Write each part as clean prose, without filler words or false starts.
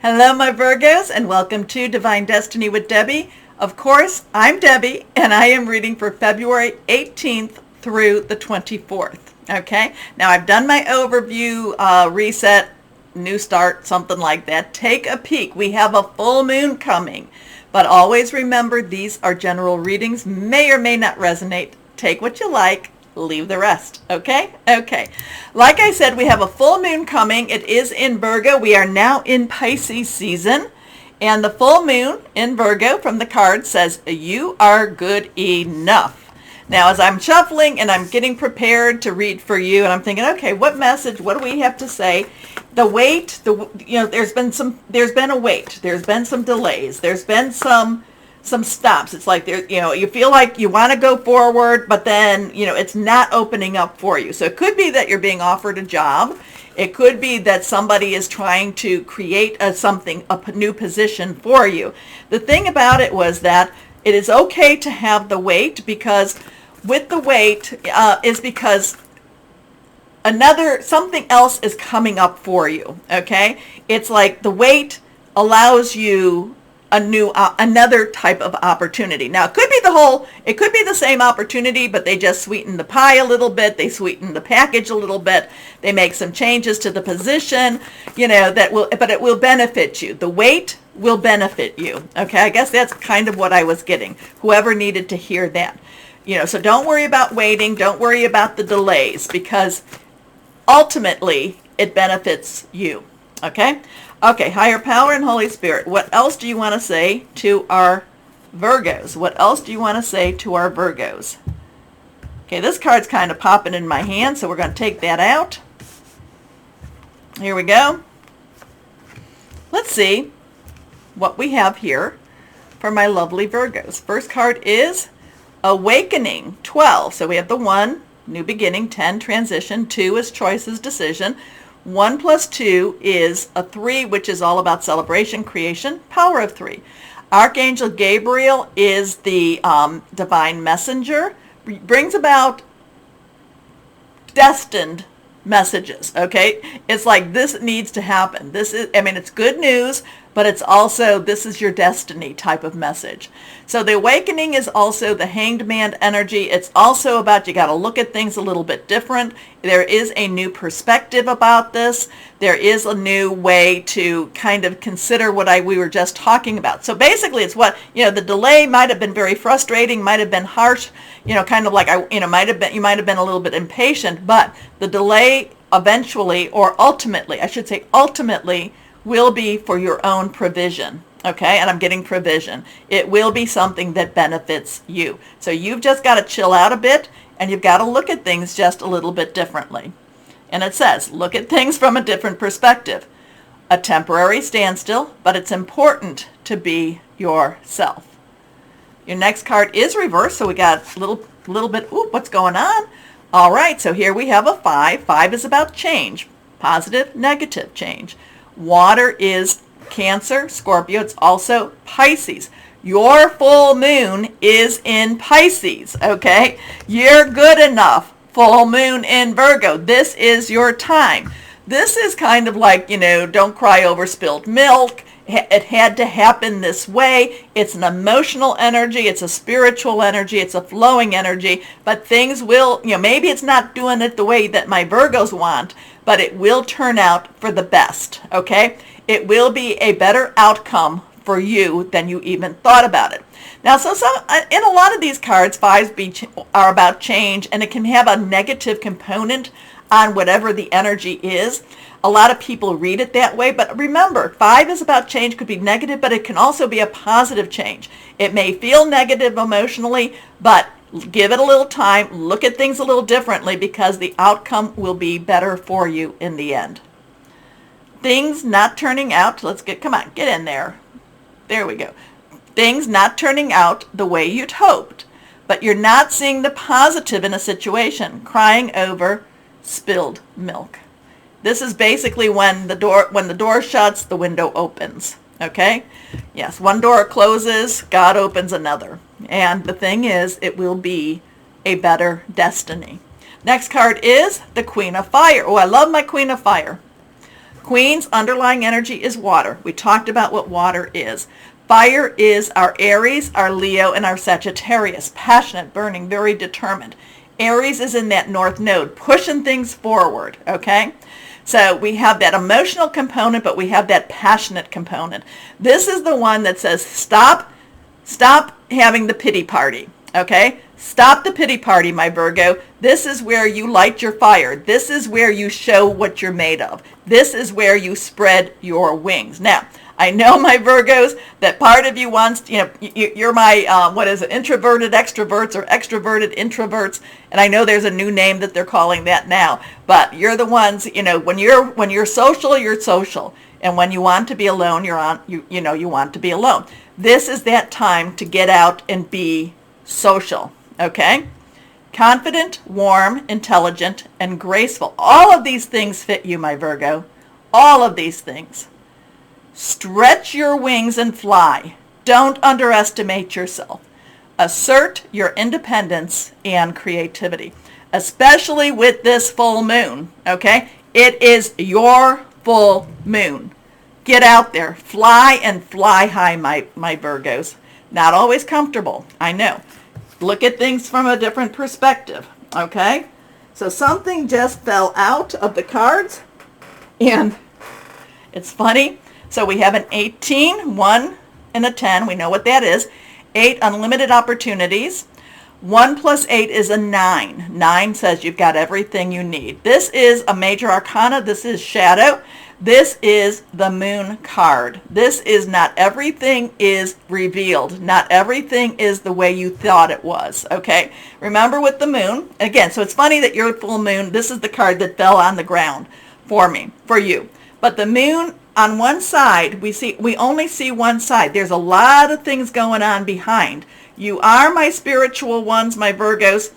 Hello, my Virgos, and welcome to Divine Destiny with Debbie. Of course, I'm Debbie, and I am reading for February 18th through the 24th. Okay, now I've done my overview, reset, new start, something like that. Take a peek. We have a full moon coming, but always remember these are general readings, may or may not resonate. Take what you like. Leave the rest. Okay. Like I said, we have a full moon coming. It is in Virgo. We are now in Pisces season, and the full moon in Virgo from the card says you are good enough. Now, as I'm shuffling and I'm getting prepared to read for you, and I'm thinking, okay, what message, what do we have to say? The wait, there's been a wait, there's been some delays, there's been some stops. It's like you feel like you want to go forward, but then it's not opening up for you. So it could be that you're being offered a job. It could be that somebody is trying to create a new position for you. The thing about it was that it is okay to have the wait, because with the wait is because something else is coming up for you. Okay, it's like the wait allows you another type of opportunity. Now, it could be the same opportunity, but they just sweeten the pie a little bit. They sweeten the package a little bit. They make some changes to the position, but it will benefit you. The wait will benefit you. Okay, I guess that's kind of what I was getting. Whoever needed to hear that. So don't worry about waiting. Don't worry about the delays, because ultimately it benefits you. Okay, higher power and Holy Spirit. What else do you want to say to our Virgos? What else do you want to say to our Virgos? Okay, this card's kind of popping in my hand, so we're going to take that out. Here we go. Let's see what we have here for my lovely Virgos. First card is Awakening, 12. So we have the 1, new beginning, 10, transition, 2 is choices, decision. 1 plus 2 is a 3, which is all about celebration, creation, power of 3. Archangel Gabriel is the divine messenger, brings about destined messages. Okay, it's like this needs to happen. It's good news, but it's also, this is your destiny type of message. So the awakening is also the Hanged Man energy. It's also about, you got to look at things a little bit different. There is a new perspective about this. There is a new way to kind of consider what we were just talking about. So basically it's what, the delay might have been very frustrating, might have been harsh, kind of like, you might have been a little bit impatient, but the delay eventually, or ultimately, I should say ultimately, will be for your own provision. Okay, and I'm getting provision. It will be something that benefits you. So you've just got to chill out a bit, and you've got to look at things just a little bit differently. And it says, look at things from a different perspective. A temporary standstill, but it's important to be yourself. Your next card is reversed, so we got a little bit, what's going on? All right, so here we have a 5. 5 is about change, positive, negative change. Water is Cancer, Scorpio. It's also Pisces. Your full moon is in Pisces. Okay, you're good enough. Full moon in Virgo. This is your time. This is kind of like, don't cry over spilled milk. It had to happen this way. It's an emotional energy. It's a spiritual energy. It's a flowing energy. But things will, maybe it's not doing it the way that my Virgos want, but it will turn out for the best. Okay? It will be a better outcome for you than you even thought about it. Now, so in a lot of these cards, 5s are about change, and it can have a negative component on whatever the energy is. A lot of people read it that way, but remember, 5 is about change, could be negative, but it can also be a positive change. It may feel negative emotionally, but give it a little time, look at things a little differently, because the outcome will be better for you in the end. Things not turning out, come on, get in there. There we go. Things not turning out the way you'd hoped, but you're not seeing the positive in a situation, crying over spilled milk. This is basically when the door shuts, the window opens. Okay? Yes, one door closes, God opens another. And the thing is, it will be a better destiny. Next card is the Queen of Fire. Oh, I love my Queen of Fire. Queen's underlying energy is water. We talked about what water is. Fire is our Aries, our Leo, and our Sagittarius. Passionate, burning, very determined. Aries is in that North Node, pushing things forward, okay? So we have that emotional component, but we have that passionate component. This is the one that says, stop having the pity party, okay? Stop the pity party, my Virgo. This is where you light your fire. This is where you show what you're made of. This is where you spread your wings. Now, I know, my Virgos, that part of you wants, you're my, introverted extroverts or extroverted introverts. And I know there's a new name that they're calling that now. But you're the ones, when you're social, you're social. And when you want to be alone, you want to be alone. This is that time to get out and be social, okay? Confident, warm, intelligent, and graceful. All of these things fit you, my Virgo. All of these things. Stretch your wings and fly. Don't underestimate yourself. Assert your independence and creativity, especially with this full moon, okay? It is your full moon. Get out there. Fly and fly high, my Virgos. Not always comfortable, I know. Look at things from a different perspective, okay? So something just fell out of the cards, and it's funny. So we have an 18, 1, and a 10. We know what that is. 8, unlimited opportunities. 1 plus 8 is a 9. 9 says you've got everything you need. This is a major arcana. This is shadow. This is the moon card. This is not everything is revealed. Not everything is the way you thought it was, okay? Remember with the moon, again, so it's funny that your full moon, this is the card that fell on the ground for you. But the moon, on one side, we only see one side. There's a lot of things going on behind. You are my spiritual ones, my Virgos.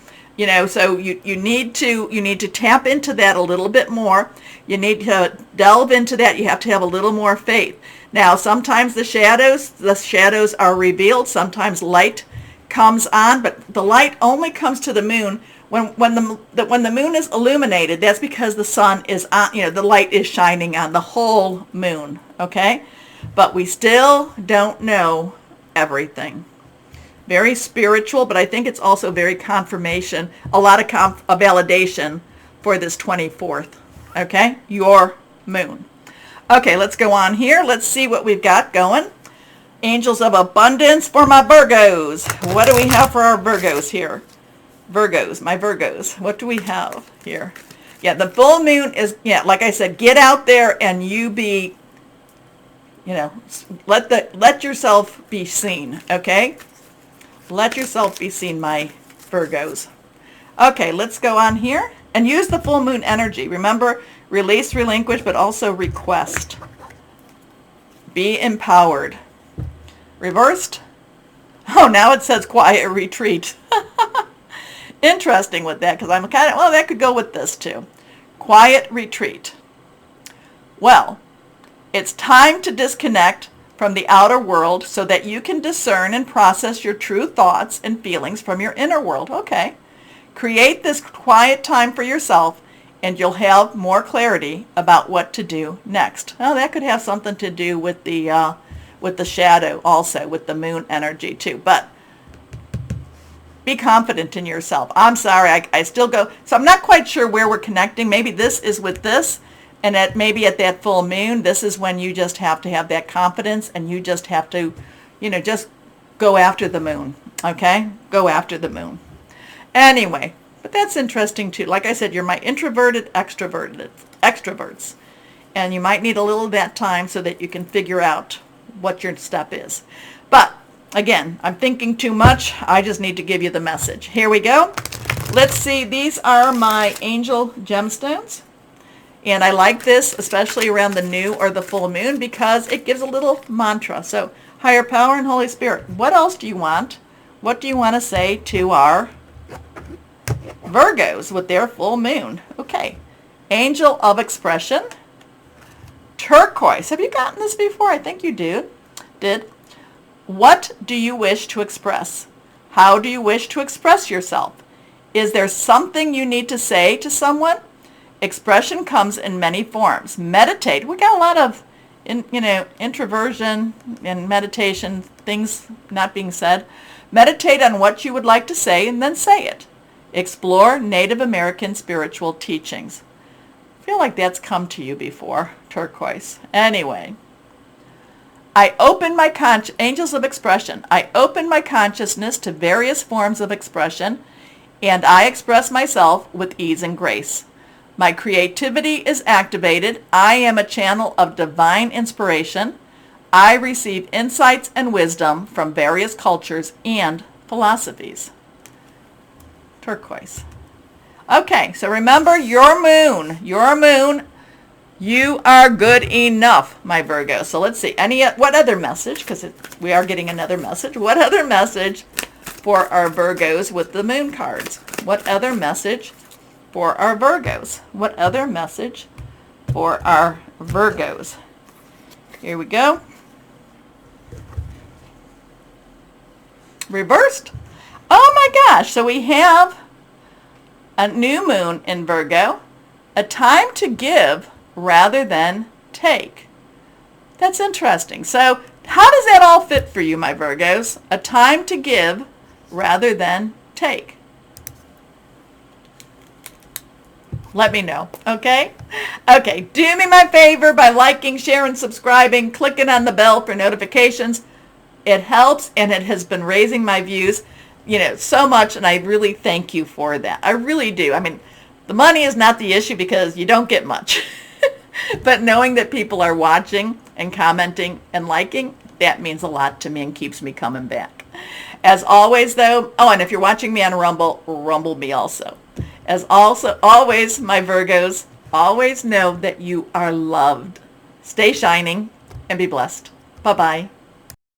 So you need to tap into that a little bit more. You need to delve into that. You have to have a little more faith. Now, sometimes the shadows are revealed. Sometimes light comes on, but the light only comes to the moon when the moon is illuminated. That's because the sun is on, the light is shining on the whole moon, okay? But we still don't know everything. Very spiritual, but I think it's also very confirmation, a lot of a validation for this 24th, okay? Your moon. Okay, let's go on here. Let's see what we've got going. Angels of abundance for my Virgos. What do we have for our Virgos here? Virgos, my Virgos. What do we have here? Yeah, the full moon is, like I said, get out there and you be, let yourself be seen, okay? Let yourself be seen, my Virgos. Okay, let's go on here and use the full moon energy. Remember, release, relinquish, but also request. Be empowered. Reversed. Oh, now it says quiet retreat. Interesting with that, because I'm kind of, well, that could go with this too. Quiet retreat. Well, it's time to disconnect from the outer world so that you can discern and process your true thoughts and feelings from your inner world. Okay. Create this quiet time for yourself and you'll have more clarity about what to do next. Well, that could have something to do with the shadow also, with the moon energy too. But be confident in yourself. I'm sorry, I still go, so I'm not quite sure where we're connecting. Maybe this is with this. And maybe at that full moon, this is when you just have to have that confidence and you just have to, just go after the moon, okay? Go after the moon. Anyway, but that's interesting too. Like I said, you're my introverted extroverts. And you might need a little of that time so that you can figure out what your step is. But again, I'm thinking too much. I just need to give you the message. Here we go. Let's see. These are my angel gemstones. And I like this, especially around the new or the full moon, because it gives a little mantra. So, higher power and Holy Spirit. What else do you want? What do you want to say to our Virgos with their full moon? Okay. Angel of expression. Turquoise. Have you gotten this before? I think you did. What do you wish to express? How do you wish to express yourself? Is there something you need to say to someone? Expression comes in many forms. Meditate. We got a lot of, introversion and meditation, things not being said. Meditate on what you would like to say and then say it. Explore Native American spiritual teachings. I feel like that's come to you before, turquoise. Anyway. Angels of expression. I open my consciousness to various forms of expression, and I express myself with ease and grace. My creativity is activated. I am a channel of divine inspiration. I receive insights and wisdom from various cultures and philosophies. Turquoise. Okay, so remember your moon. You are good enough, my Virgo. So let's see. What other message? Because we are getting another message. What other message for our Virgos with the moon cards? What other message for our Virgos? What other message for our Virgos? Here we go. Reversed. Oh my gosh. So we have a new moon in Virgo. A time to give rather than take. That's interesting. So how does that all fit for you, my Virgos? A time to give rather than take. Let me know, okay? Okay, do me my favor by liking, sharing, subscribing, clicking on the bell for notifications. It helps, and it has been raising my views, so much, and I really thank you for that. I really do. I mean, the money is not the issue because you don't get much. But knowing that people are watching and commenting and liking, that means a lot to me and keeps me coming back. As always, though, and if you're watching me on Rumble, rumble me also. Always, my Virgos, always know that you are loved. Stay shining and be blessed. Bye-bye.